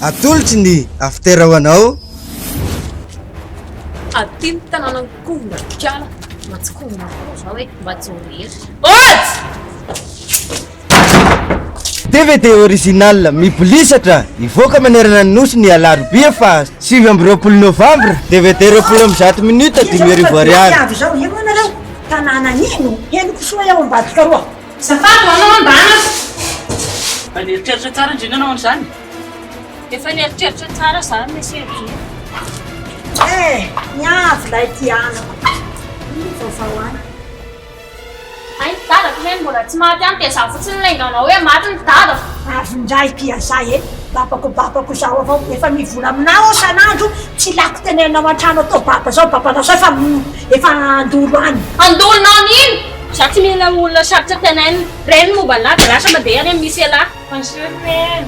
atolotsy ny afitera ho anao. Atiny tanàna ny kohona kala matsikohona koa zao hoe mba tsy ho rery. Ozy! DVD original mipolisatra ivoaka manerana ny nosy ny alarobia fa 7 novambra. DVD 20 minutes 10 ariary. Avy zao ino anareo tanàna nino henoko soa eo ambadika roa. Safato anao ambana. Eritreritra tsara indrindra anao an'izany. Efa nieritreritra tsara zany mesy Niavy lay ty anako. Vaovao any. Ay, dadako hoe mbola tsy maty any dia za fotsiny lainganao hoe maty ny dadako. Avy ndray piazay babako zao avao efa mivola aminao sanandro tsy lako tenenao an-trano atao baba zao babanao zao efa andolo any. Andolonao n'ino? Za tsy mila olona sarotra tenainy reny momba lahy dia lasa mandeha any amin'ny misy alahy. Fansioreny.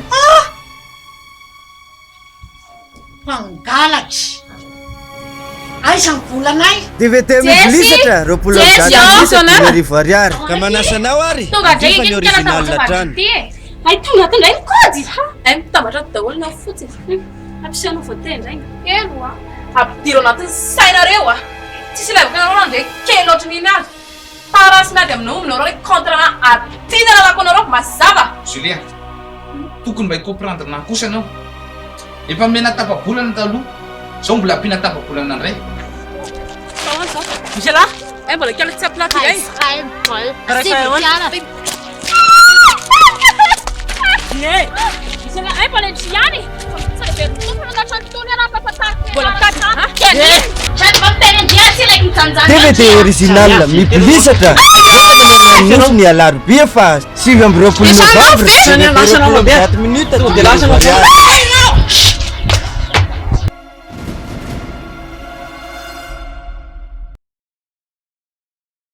Pangalatry. Aiza ny volanay? DVD mipolisatra 20 ariary. Ka manasanao ary. Tonga ndray Fa ny iny original trano. Ay tonga tindray ny kody. Ay mitambatra daholo na fotsiny. Ampisanao voatendra iny. Kelo Ampidiro anatin'ny sainareo Tsisy lavaka anareo nandray kely ohatry n'iny azy. Parasy miady aminao aminareo hoe contrat atina lalako anareo mazava. Julia, tokony mba hicomprendre na kosa anao. Efa mena tapabolana taloha. Zao mbola ampiana tapabolana indray. Misy lahy, mbola kely tsy aplaty ay. Misy lahy, mbola tsy ihany. Sady be tompona natrany tony ana papatarika. Mbola mitady. Sady mampiteny andiha tsy ilaiky mijanjany. DVD original mipolisatra ivoaka manerana ny nosy ny alarobia fa 7 novambra. 20 minutes 10 ariary.